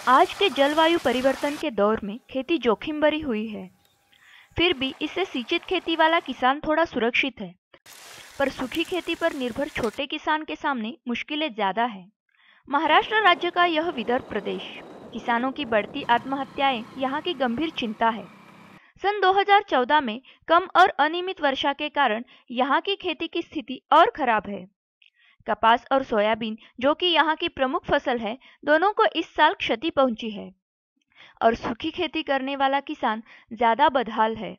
आज के जलवायु परिवर्तन के दौर में खेती जोखिम भरी हुई है। फिर भी इससे सिंचित खेती वाला किसान थोड़ा सुरक्षित है, पर सूखी खेती पर निर्भर छोटे किसान के सामने मुश्किलें ज्यादा है। महाराष्ट्र राज्य का यह विदर्भ प्रदेश, किसानों की बढ़ती आत्महत्याएं यहाँ की गंभीर चिंता है। सन 2014 में कम और अनियमित वर्षा के कारण यहाँ की खेती की स्थिति और खराब है। कपास और सोयाबीन, जो कि यहाँ की प्रमुख फसल है, दोनों को इस साल क्षति पहुंची है और सूखी खेती करने वाला किसान ज्यादा बदहाल है।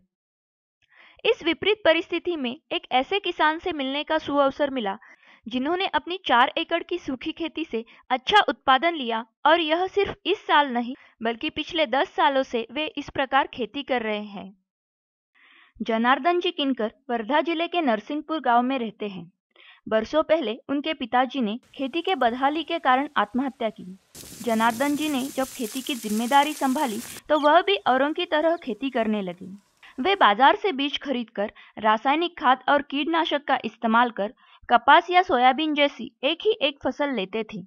इस विपरीत परिस्थिति में एक ऐसे किसान से मिलने का सुअवसर मिला जिन्होंने अपनी 4 एकड़ की सूखी खेती से अच्छा उत्पादन लिया, और यह सिर्फ इस साल नहीं बल्कि पिछले 10 सालों से वे इस प्रकार खेती कर रहे हैं। जनार्दन जी किनकर वर्धा जिले के नरसिंहपुर गांव में रहते हैं। बरसों पहले उनके पिताजी ने खेती के बदहाली के कारण आत्महत्या की। जनार्दन जी ने जब खेती की जिम्मेदारी संभाली तो वह भी औरों की तरह खेती करने लगे। वे बाजार से बीज खरीदकर रासायनिक खाद और कीटनाशक का इस्तेमाल कर कपास या सोयाबीन जैसी एक ही एक फसल लेते थे।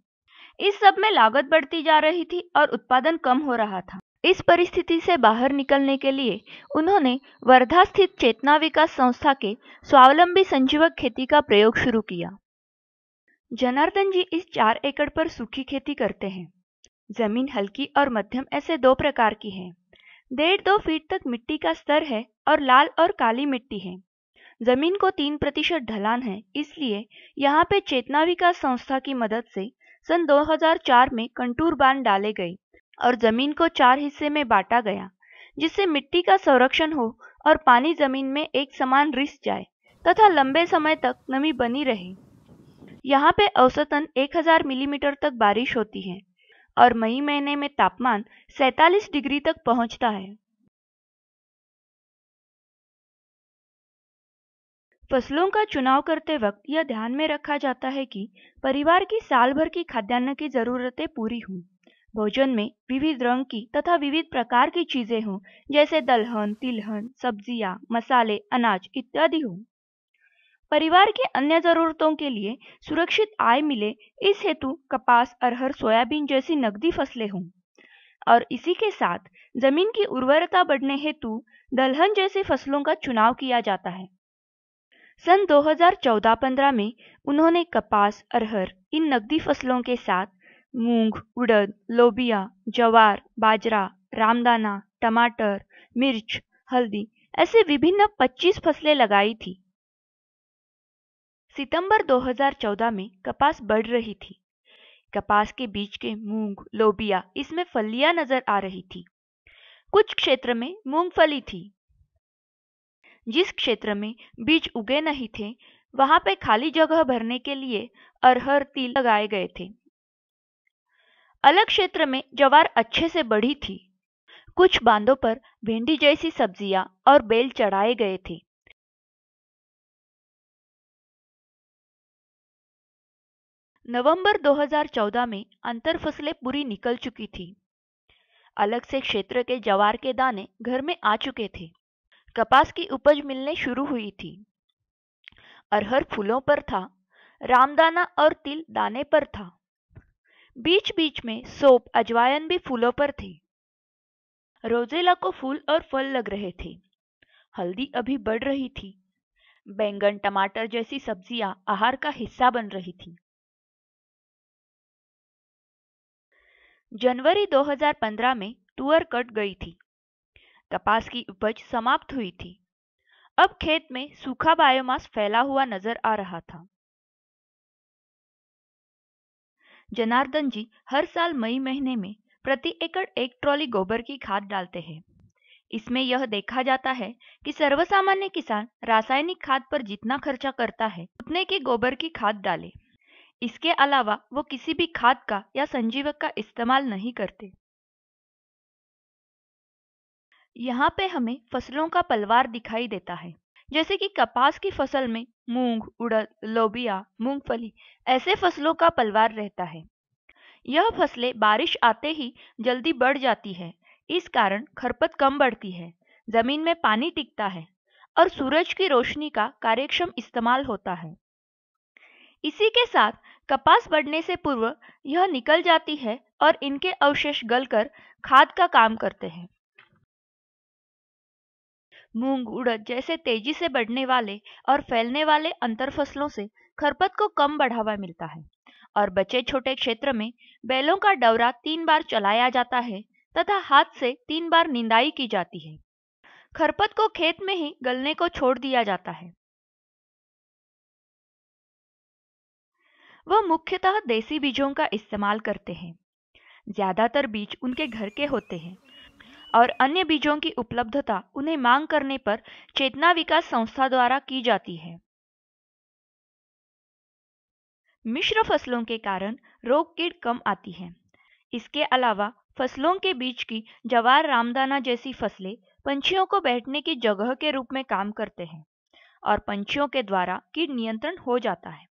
इस सब में लागत बढ़ती जा रही थी और उत्पादन कम हो रहा था। इस परिस्थिति से बाहर निकलने के लिए उन्होंने वर्धा स्थित चेतना विकास संस्था के स्वावलंबी संजीवक खेती का प्रयोग शुरू किया। जनार्दन जी इस 4 एकड़ पर सूखी खेती करते हैं। जमीन हल्की और मध्यम ऐसे 2 प्रकार की है। 1.5-2 फीट तक मिट्टी का स्तर है और लाल और काली मिट्टी है। जमीन को 3% ढलान है, इसलिए यहाँ पे चेतना विकास संस्था की मदद से सन 2004 में कंटूर बांध डाले गए और जमीन को 4 हिस्से में बांटा गया, जिससे मिट्टी का संरक्षण हो और पानी जमीन में एक समान रिस जाए तथा लंबे समय तक नमी बनी रहे। यहाँ पे औसतन 1000 मिलीमीटर तक बारिश होती है और मई महीने में तापमान 47 डिग्री तक पहुँचता है। फसलों का चुनाव करते वक्त यह ध्यान में रखा जाता है कि परिवार की साल भर की खाद्यान्न की जरूरतें पूरी हों। भोजन में विविध रंग की तथा विविध प्रकार की चीजें हों, जैसे दलहन, तिलहन, सब्जियां, मसाले, अनाज इत्यादि हों। परिवार की अन्य जरूरतों के लिए सुरक्षित आय मिले, इस हेतु कपास, अरहर, सोयाबीन जैसी नकदी फसलें हों, और इसी के साथ जमीन की उर्वरता बढ़ने हेतु दलहन जैसी फसलों का चुनाव किया जाता है। सन 2014-15 में उन्होंने कपास, अरहर इन नकदी फसलों के साथ मूंग, उड़द, लोबिया, ज्वार, बाजरा, रामदाना, टमाटर, मिर्च, हल्दी ऐसे विभिन्न 25 फसलें लगाई थी। सितंबर 2014 में कपास बढ़ रही थी। कपास के बीच के मूंग, लोबिया इसमें फलियां नजर आ रही थी। कुछ क्षेत्र में मूंगफली थी। जिस क्षेत्र में बीज उगे नहीं थे, वहां पे खाली जगह भरने के लिए अरहर, तिल लगाए गए थे। अलग क्षेत्र में ज्वार अच्छे से बढ़ी थी। कुछ बांधों पर भिंडी जैसी सब्जियां और बेल चढ़ाए गए थे। नवंबर 2014 में अंतर फसलें पूरी निकल चुकी थी। अलग से क्षेत्र के ज्वार के दाने घर में आ चुके थे। कपास की उपज मिलने शुरू हुई थी। अरहर फूलों पर था। रामदाना और तिल दाने पर था। बीच बीच में सौंफ, अजवायन भी फूलों पर थे। रोजेला को फूल और फल लग रहे थे। हल्दी अभी बढ़ रही थी। बैंगन, टमाटर जैसी सब्जियां आहार का हिस्सा बन रही थी। जनवरी 2015 में तुअर कट गई थी। कपास की उपज समाप्त हुई थी। अब खेत में सूखा बायोमास फैला हुआ नजर आ रहा था। जनार्दन जी हर साल मई महीने में प्रति एकड़ 1 ट्रॉली गोबर की खाद डालते हैं। इसमें यह देखा जाता है कि सर्वसामान्य किसान रासायनिक खाद पर जितना खर्चा करता है, उतने की गोबर की खाद डाले। इसके अलावा वो किसी भी खाद का या संजीवक का इस्तेमाल नहीं करते। यहाँ पे हमें फसलों का पलवार दिखाई देता है, जैसे कि कपास की फसल में मूंग, उड़द, लोबिया, मूंगफली ऐसे फसलों का पलवार रहता है। यह फसलें बारिश आते ही जल्दी बढ़ जाती है, इस कारण खरपत कम बढ़ती है, जमीन में पानी टिकता है और सूरज की रोशनी का कार्यक्षम इस्तेमाल होता है। इसी के साथ कपास बढ़ने से पूर्व यह निकल जाती है और इनके अवशेष गलकर खाद का काम करते हैं। मूंग, उड़द जैसे तेजी से बढ़ने वाले और फैलने वाले अंतर फसलों से खरपत को कम बढ़ावा मिलता है और बचे छोटे क्षेत्र में बैलों का डवरा 3 बार चलाया जाता है तथा हाथ से 3 बार निंदाई की जाती है। खरपत को खेत में ही गलने को छोड़ दिया जाता है। वह मुख्यतः देसी बीजों का इस्तेमाल करते हैं। ज्यादातर बीज उनके घर के होते हैं और अन्य बीजों की उपलब्धता उन्हें मांग करने पर चेतना विकास संस्था द्वारा की जाती है। मिश्र फसलों के कारण रोग कीट कम आती है। इसके अलावा फसलों के बीच की जवार, रामदाना जैसी फसलें पंछियों को बैठने की जगह के रूप में काम करते हैं और पंछियों के द्वारा कीट नियंत्रण हो जाता है।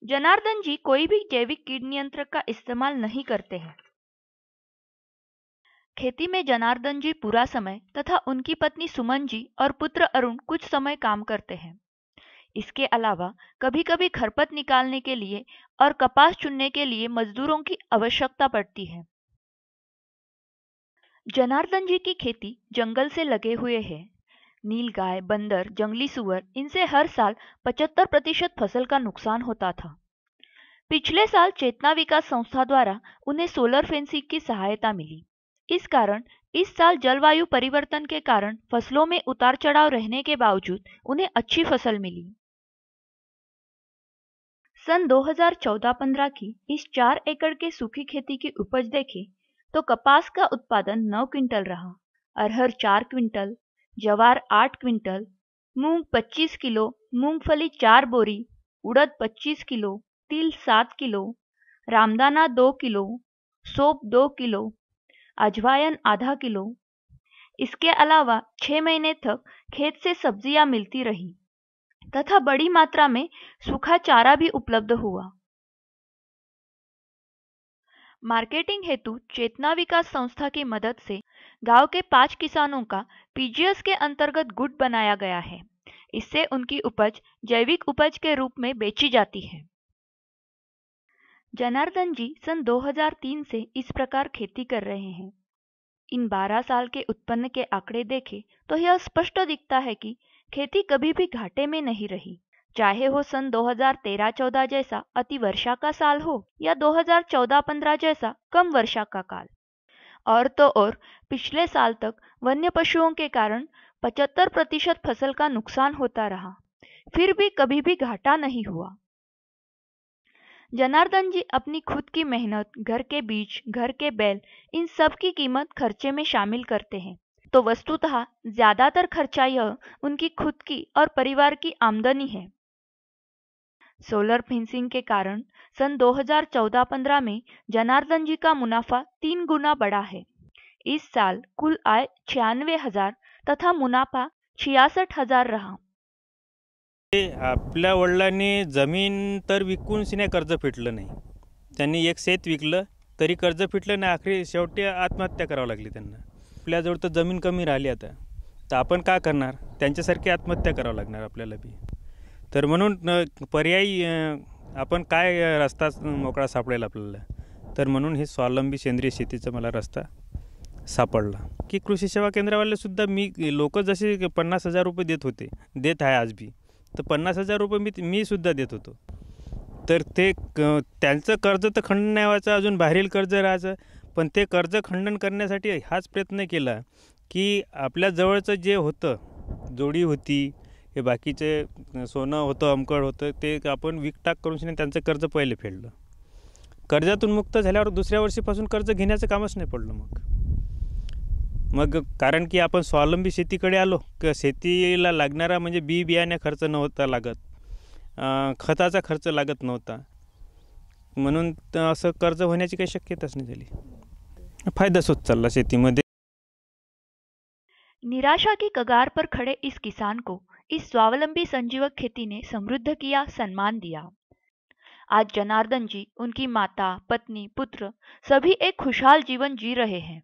जनार्दन जी कोई भी जैविक कीट नियंत्रक का इस्तेमाल नहीं करते हैं। खेती में जनार्दन जी पूरा समय तथा उनकी पत्नी सुमन जी और पुत्र अरुण कुछ समय काम करते हैं। इसके अलावा कभी कभी खरपत निकालने के लिए और कपास चुनने के लिए मजदूरों की आवश्यकता पड़ती है। जनार्दन जी की खेती जंगल से लगे हुए है। नीलगाय, बंदर, जंगली सुअर, इनसे हर साल 75% फसल का नुकसान होता था। पिछले साल चेतना विकास संस्था द्वारा उन्हें सोलर फेंसिंग की सहायता मिली। इस कारण इस साल जलवायु परिवर्तन के कारण फसलों में उतार चढ़ाव रहने के बावजूद उन्हें अच्छी फसल मिली। सन 2014-15 की इस 4 एकड़ के सूखी खेती की उपज देखें तो कपास का उत्पादन 9 क्विंटल रहा, अरहर 4 क्विंटल, जवार 8 क्विंटल, मूंग 25 किलो, मूंगफली 4 बोरी, उड़द 25 किलो, तिल 7 किलो, रामदाना 2 किलो, सौंफ 2 किलो, अजवायन आधा किलो। इसके अलावा 6 महीने तक खेत से सब्जियां मिलती रही तथा बड़ी मात्रा में सूखा चारा भी उपलब्ध हुआ। मार्केटिंग हेतु चेतना विकास संस्था की मदद से गांव के 5 किसानों का पीजीएस के अंतर्गत गुट बनाया गया है। इससे उनकी उपज जैविक उपज के रूप में बेची जाती है। जनार्दन जी सन 2003 से इस प्रकार खेती कर रहे हैं। इन 12 साल के उत्पन्न के आंकड़े देखें तो यह स्पष्ट दिखता है कि खेती कभी भी घाटे में नहीं रही, चाहे वो सन 2013-14 जैसा अति वर्षा का साल हो या 2014-15 जैसा कम वर्षा का काल। और तो और पिछले साल तक वन्य पशुओं के कारण 75% फसल का नुकसान होता रहा, फिर भी कभी भी घाटा नहीं हुआ। जनार्दन जी अपनी खुद की मेहनत, घर के बीज, घर के बैल, इन सब की कीमत खर्चे में शामिल करते हैं, तो वस्तुतः ज्यादातर खर्चा यह उनकी खुद की और परिवार की आमदनी है। सोलर फेंसिंग के कारण सन 2014-15 में जनार्दन जी का मुनाफा 3 गुना बढ़ा है। इस साल कुल आय 96,000 तथा मुनाफा 66,000 रहा। आपल्या वडिलांनी जमीन तर विकून सिने कर्ज फिटलं नाही. त्यांनी एक शेत विकलं तरी कर्ज फिटलं नाही. आखरी शेवटी आत्महत्या करावी लागली त्यांना. आपल्याजवळ तर जमीन कमी राहिली आता, तर आपण काय करणार? त्यांच्यासारखी आत्महत्या करावं लागणार आपल्याला बी. तर म्हणून पर्यायी आपण काय रस्ता मोकळा सापडेल आपल्याला, तर म्हणून हे स्वावलंबी सेंद्रिय शेतीचा मला रस्ता सापडला की कृषी सेवा केंद्रावाले सुद्धा मी लोक जसे 50,000 रुपये देत होते, देत आहे आज बी, तर 50,000 रुपये मी सुद्धा देत होतो. तर ते त्यांचं कर्ज तर खंडन नाही व्हायचं, अजून बाहेरील कर्ज राहायचं, पण ते कर्ज खंडन करण्यासाठी हाच प्रयत्न केला की आपल्या जवळचं जे होतं, जोडी होती, हे बाकीचे सोनं होतं, अमकड होतं, ते आपण विकटाक करून त्यांचं कर्ज पहिले फेडलं. कर्जातून मुक्त झाल्यावर दुसऱ्या वर्षीपासून कर्ज घेण्याचं कामच नाही पडलं. मग कारण की आपण स्वावलंबी शेतीकडे आलो, शेतीला लागणारा म्हणजे बी बियाणे खर्च नव्हता लागत, खताचा खर्च लागत नव्हता, म्हणून असं कर्ज होण्याची काही शक्यताच नाही झाली. फायदाच होत चालला शेतीमध्ये. निराशा की कगार पर खड़े इस किसान को इस स्वावलंबी संजीवक खेती ने समृद्ध किया, सम्मान दिया। आज जनार्दन जी, उनकी माता, पत्नी, पुत्र सभी एक खुशहाल जीवन जी रहे हैं।